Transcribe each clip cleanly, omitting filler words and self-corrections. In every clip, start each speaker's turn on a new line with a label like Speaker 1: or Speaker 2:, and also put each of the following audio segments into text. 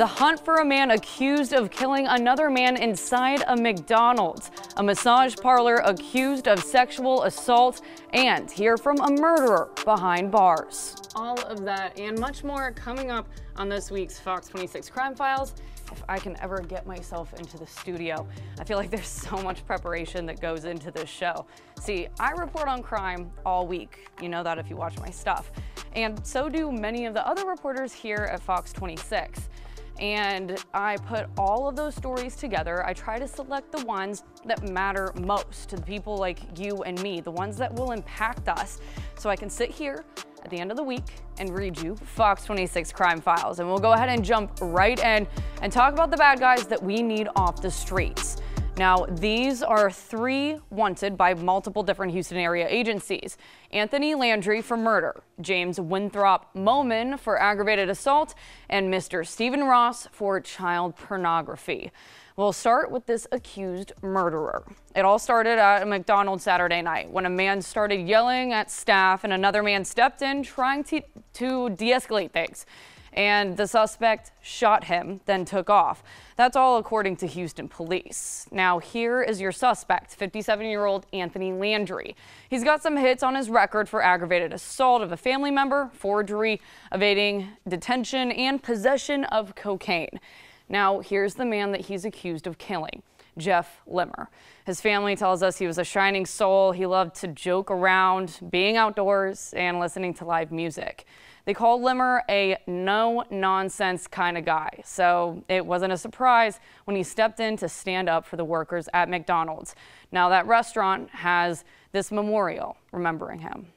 Speaker 1: The hunt for a man accused of killing another man inside a McDonald's, a massage parlor accused of sexual assault, and hear from a murderer behind bars. All of that and much more coming up on this week's Fox 26 Crime Files. If I can ever get myself into the studio. I feel like there's so much preparation that goes into this show. See, I report on crime all week. You know that if you watch my stuff. And so do many of the other reporters here at Fox 26. And I put all of those stories together. I try to select the ones that matter most to the people like you and me, the ones that will impact us, so I can sit here at the end of the week and read you Fox 26 Crime Files. And we'll go ahead and jump right in and talk about the bad guys that we need off the streets. Now, these are 3 wanted by multiple different Houston area agencies. Anthony Landry for murder, James Winthrop Moman for aggravated assault, and Mr. Stephen Ross for child pornography. We'll start with this accused murderer. It all started at a McDonald's Saturday night when a man started yelling at staff and another man stepped in trying to de-escalate things. And the suspect shot him, then took off. That's all according to Houston police. Now here is your suspect, 57-year-old Anthony Landry. He's got some hits on his record for aggravated assault of a family member, forgery, evading detention, and possession of cocaine. Now here's the man that he's accused of killing, Jeff Limmer. His family tells us he was a shining soul. He loved to joke around, being outdoors, and listening to live music. They call Limmer a no-nonsense kind of guy, so it wasn't a surprise when he stepped in to stand up for the workers at McDonald's. Now that restaurant has this memorial remembering him.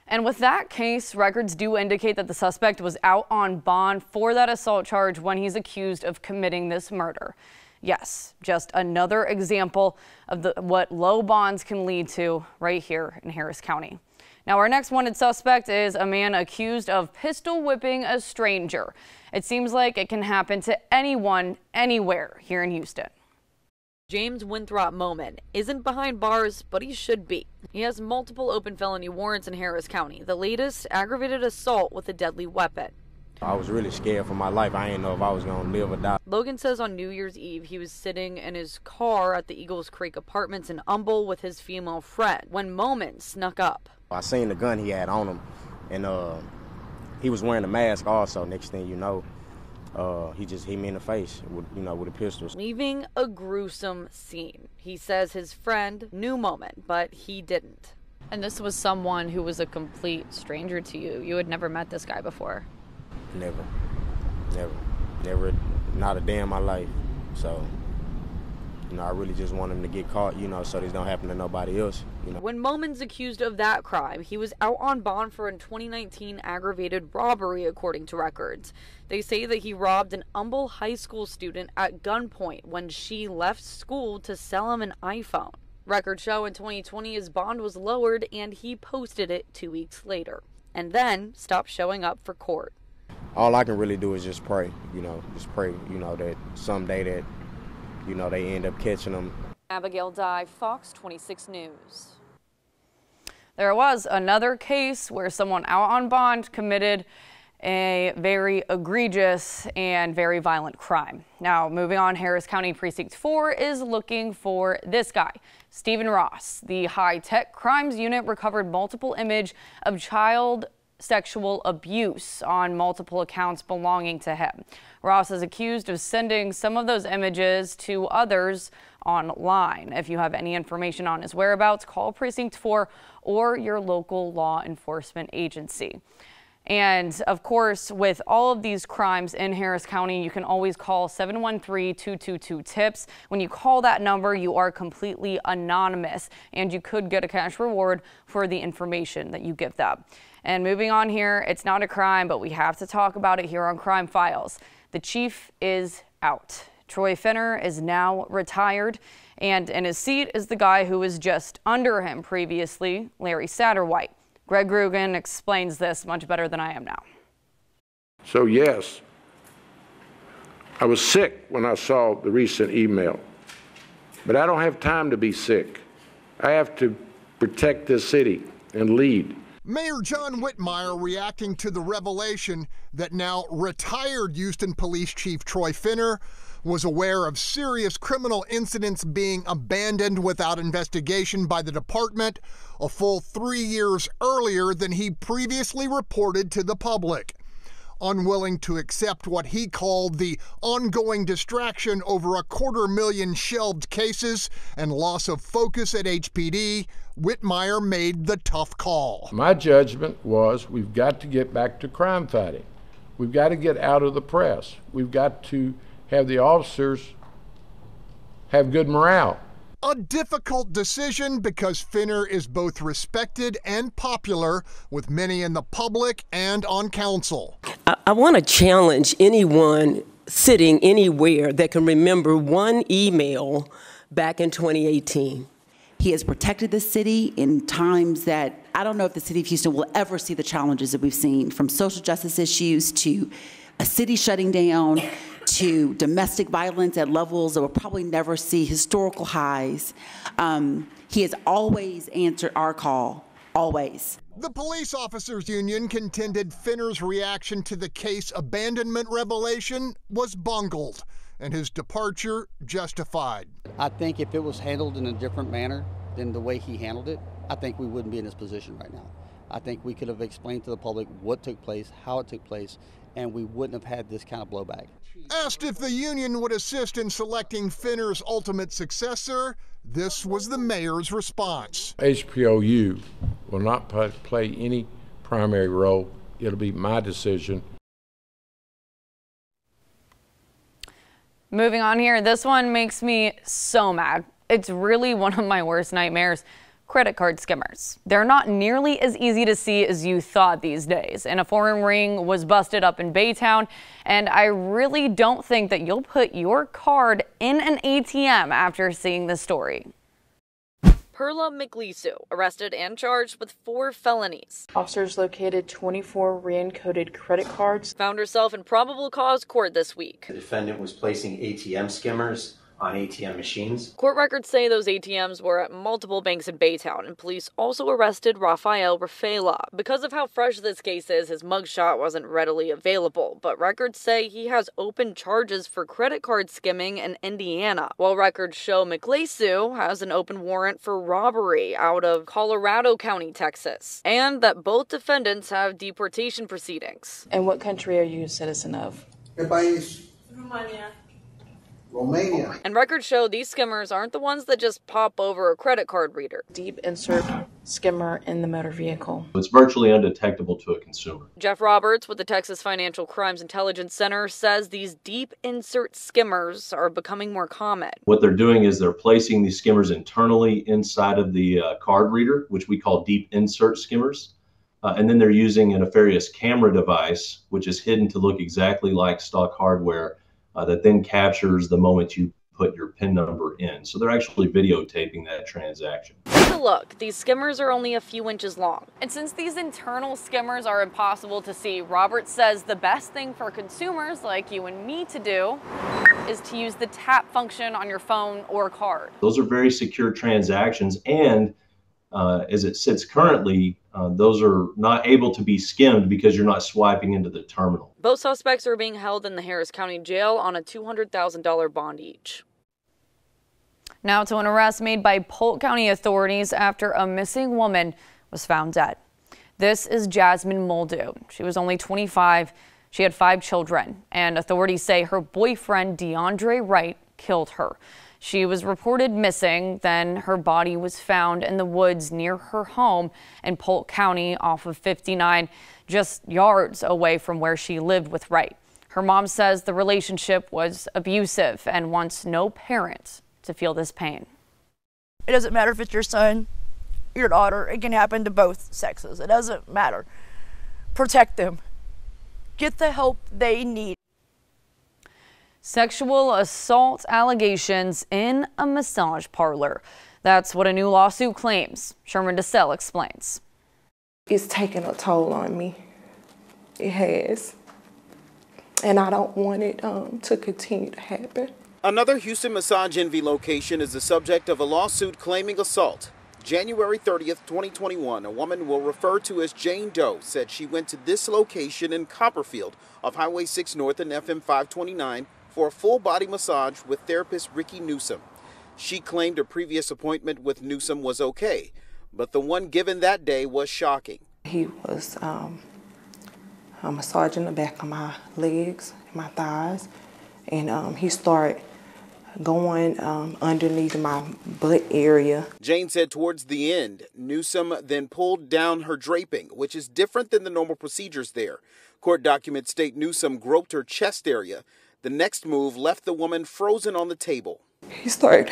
Speaker 1: And with that case, records do indicate that the suspect was out on bond for that assault charge when he's accused of committing this murder. Yes, just another example of what low bonds can lead to right here in Harris County. Now, our next wanted suspect is a man accused of pistol whipping a stranger. It seems like it can happen to anyone, anywhere here in Houston. James Winthrop Moman isn't behind bars, but he should be. He has multiple open felony warrants in Harris County, the latest aggravated assault with a deadly weapon.
Speaker 2: I was really scared for my life. I didn't know if I was going to live or die.
Speaker 1: Logan says on New Year's Eve, he was sitting in his car at the Eagles Creek Apartments in Humble with his female friend when Moman snuck up.
Speaker 2: I seen the gun he had on him, and he was wearing a mask also. Next thing you know, he just hit me in the face with a pistol.
Speaker 1: Leaving a gruesome scene. He says his friend knew Moman, but he didn't. And this was someone who was a complete stranger to you. You had never met this guy before.
Speaker 2: Never, not a day in my life. So, I really just want him to get caught, so this don't happen to nobody else.
Speaker 1: When Moman's accused of that crime, he was out on bond for a 2019 aggravated robbery, according to records. They say that he robbed an Humble high school student at gunpoint when she left school to sell him an iPhone. Records show in 2020 his bond was lowered and he posted it 2 weeks later, and then stopped showing up for court.
Speaker 2: All I can really do is just pray, that someday that, they end up catching them.
Speaker 1: Abigail Dye, Fox 26 News. There was another case where someone out on bond committed a very egregious and very violent crime. Now, moving on, Harris County Precinct 4 is looking for this guy, Stephen Ross. The high-tech crimes unit recovered multiple images of child sexual abuse on multiple accounts belonging to him. Ross is accused of sending some of those images to others online. If you have any information on his whereabouts, call Precinct 4 or your local law enforcement agency. And of course, with all of these crimes in Harris County, you can always call 713-222-TIPS. When you call that number, you are completely anonymous and you could get a cash reward for the information that you give them. And moving on here, it's not a crime, but we have to talk about it here on Crime Files. The chief is out. Troy Finner is now retired, and in his seat is the guy who was just under him previously, Larry Satterwhite. Greg Rugen explains this much better than I am now.
Speaker 3: So yes, I was sick when I saw the recent email, but I don't have time to be sick. I have to protect this city and lead.
Speaker 4: Mayor John Whitmire reacting to the revelation that now retired Houston Police Chief Troy Finner was aware of serious criminal incidents being abandoned without investigation by the department a full 3 years earlier than he previously reported to the public. Unwilling to accept what he called the ongoing distraction over 250,000 shelved cases and loss of focus at HPD, Whitmire made the tough call.
Speaker 3: My judgment was we've got to get back to crime fighting. We've got to get out of the press. We've got to have the officers have good morale.
Speaker 4: A difficult decision because Finner is both respected and popular with many in the public and on council.
Speaker 5: I want to challenge anyone sitting anywhere that can remember one email back in 2018.
Speaker 6: He has protected the city in times that I don't know if the city of Houston will ever see the challenges that we've seen, from social justice issues to a city shutting down, to domestic violence at levels that we'll probably never see, historical highs. He has always answered our call, always.
Speaker 4: The Police Officers Union contended Finner's reaction to the case abandonment revelation was bungled and his departure justified.
Speaker 7: I think if it was handled in a different manner than the way he handled it, I think we wouldn't be in this position right now. I think we could have explained to the public what took place, how it took place, and we wouldn't have had this kind of blowback.
Speaker 4: Asked if the union would assist in selecting Finner's ultimate successor, this was the mayor's response.
Speaker 3: HPOU will not play any primary role. It'll be my decision.
Speaker 1: Moving on here, this one makes me so mad. It's really one of my worst nightmares. Credit card skimmers. They're not nearly as easy to see as you thought these days. And a foreign ring was busted up in Baytown, and I really don't think that you'll put your card in an ATM after seeing this story. Perla McLeesu, arrested and charged with 4 felonies.
Speaker 8: Officers located 24 re-encoded credit cards.
Speaker 1: Found herself in probable cause court this week.
Speaker 9: The defendant was placing ATM skimmers on ATM machines.
Speaker 1: Court records say those ATMs were at multiple banks in Baytown, and police also arrested Rafael Rafaela. Because of how fresh this case is, his mugshot wasn't readily available, but records say he has open charges for credit card skimming in Indiana, while records show McLeesu has an open warrant for robbery out of Colorado County, Texas, and that both defendants have deportation proceedings.
Speaker 8: And what country are you a citizen of?
Speaker 10: Romania.
Speaker 1: And records show these skimmers aren't the ones that just pop over a credit card reader.
Speaker 8: Deep insert skimmer in the motor vehicle.
Speaker 10: It's virtually undetectable to a consumer.
Speaker 1: Jeff Roberts with the Texas Financial Crimes Intelligence Center says these deep insert skimmers are becoming more common.
Speaker 10: What they're doing is they're placing these skimmers internally inside of the card reader, which we call deep insert skimmers. And then they're using a nefarious camera device, which is hidden to look exactly like stock hardware, that then captures the moment you put your PIN number in. So they're actually videotaping that transaction.
Speaker 1: Take a look. These skimmers are only a few inches long. And since these internal skimmers are impossible to see, Roberts says the best thing for consumers like you and me to do is to use the tap function on your phone or card.
Speaker 10: Those are very secure transactions, and as it sits currently, those are not able to be skimmed because you're not swiping into the terminal.
Speaker 1: Both suspects are being held in the Harris County Jail on a $200,000 bond each. Now to an arrest made by Polk County authorities after a missing woman was found dead. This is Jasmine Muldoon. She was only 25. She had 5 children, and authorities say her boyfriend, DeAndre Wright, killed her. She was reported missing, then her body was found in the woods near her home in Polk County off of 59, just yards away from where she lived with Wright. Her mom says the relationship was abusive and wants no parent to feel this pain.
Speaker 11: It doesn't matter if it's your son, your daughter. It can happen to both sexes. It doesn't matter. Protect them. Get the help they need.
Speaker 1: Sexual assault allegations in a massage parlor. That's what a new lawsuit claims. Sherman DeSell explains.
Speaker 12: It's taking a toll on me. It has. And I don't want it to continue to happen.
Speaker 13: Another Houston Massage Envy location is the subject of a lawsuit claiming assault. January 30th, 2021, a woman we'll refer to as Jane Doe said she went to this location in Copperfield off Highway 6 North and FM 529 for a full-body massage with therapist Ricky Newsom. She claimed a previous appointment with Newsom was okay, but the one given that day was shocking.
Speaker 12: He was massaging the back of my legs, my thighs, and he started going underneath my butt area.
Speaker 13: Jane said towards the end, Newsom then pulled down her draping, which is different than the normal procedures there. Court documents state Newsom groped her chest area. The next move left the woman frozen on the table.
Speaker 12: He started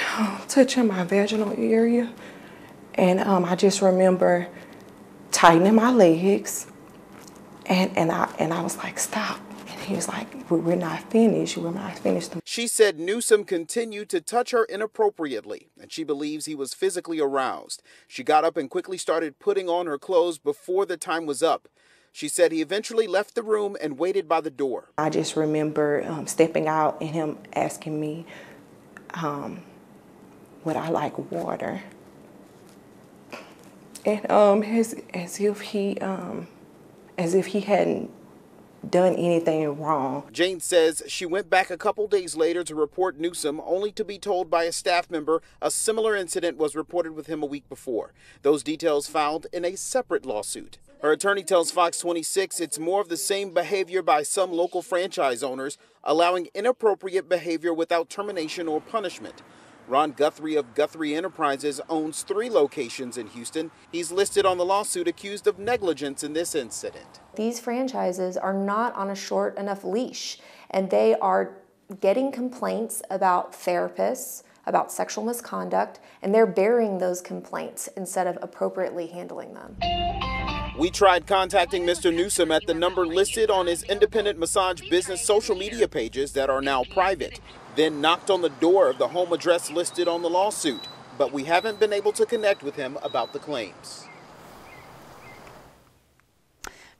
Speaker 12: touching my vaginal area, and I just remember tightening my legs, and I was like, stop. And he was like, we're not finished. We're not finished.
Speaker 13: She said Newsom continued to touch her inappropriately, and she believes he was physically aroused. She got up and quickly started putting on her clothes before the time was up. She said he eventually left the room and waited by the door.
Speaker 12: I just remember stepping out and him asking me, would I like water? And as if he hadn't done anything wrong.
Speaker 13: Jane says she went back a couple days later to report Newsom, only to be told by a staff member a similar incident was reported with him a week before. Those details filed in a separate lawsuit. Her attorney tells Fox 26 it's more of the same behavior by some local franchise owners, allowing inappropriate behavior without termination or punishment. Ron Guthrie of Guthrie Enterprises owns 3 locations in Houston. He's listed on the lawsuit accused of negligence in this incident.
Speaker 14: These franchises are not on a short enough leash, and they are getting complaints about therapists, about sexual misconduct, and they're burying those complaints instead of appropriately handling them.
Speaker 13: We tried contacting Mr. Newsom at the number listed on his independent massage business social media pages that are now private, then knocked on the door of the home address listed on the lawsuit, but we haven't been able to connect with him about the claims.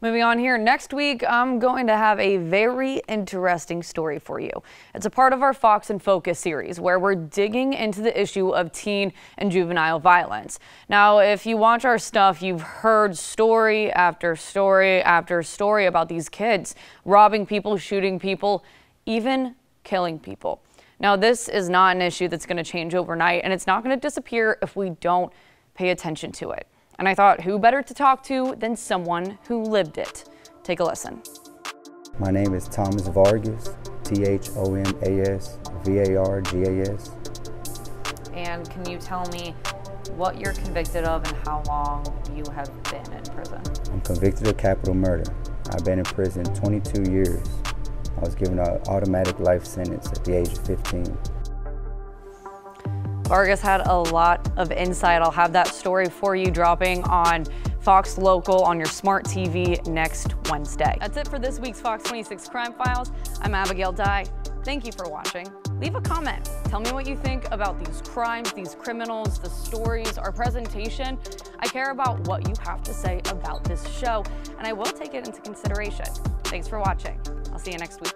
Speaker 1: Moving on here, next week I'm going to have a very interesting story for you. It's a part of our Fox in Focus series where we're digging into the issue of teen and juvenile violence. Now, if you watch our stuff, you've heard story after story after story about these kids robbing people, shooting people, even killing people. Now, this is not an issue that's going to change overnight, and it's not going to disappear if we don't pay attention to it. And I thought, who better to talk to than someone who lived it? Take a listen.
Speaker 15: My name is Thomas Vargas, Thomas Vargas.
Speaker 1: And can you tell me what you're convicted of and how long you have been in prison?
Speaker 15: I'm convicted of capital murder. I've been in prison 22 years. I was given an automatic life sentence at the age of 15.
Speaker 1: Vargas had a lot of insight. I'll have that story for you dropping on Fox Local on your smart TV next Wednesday. That's it for this week's Fox 26 Crime Files. I'm Abigail Dye. Thank you for watching. Leave a comment. Tell me what you think about these crimes, these criminals, the stories, our presentation. I care about what you have to say about this show, and I will take it into consideration. Thanks for watching. I'll see you next week.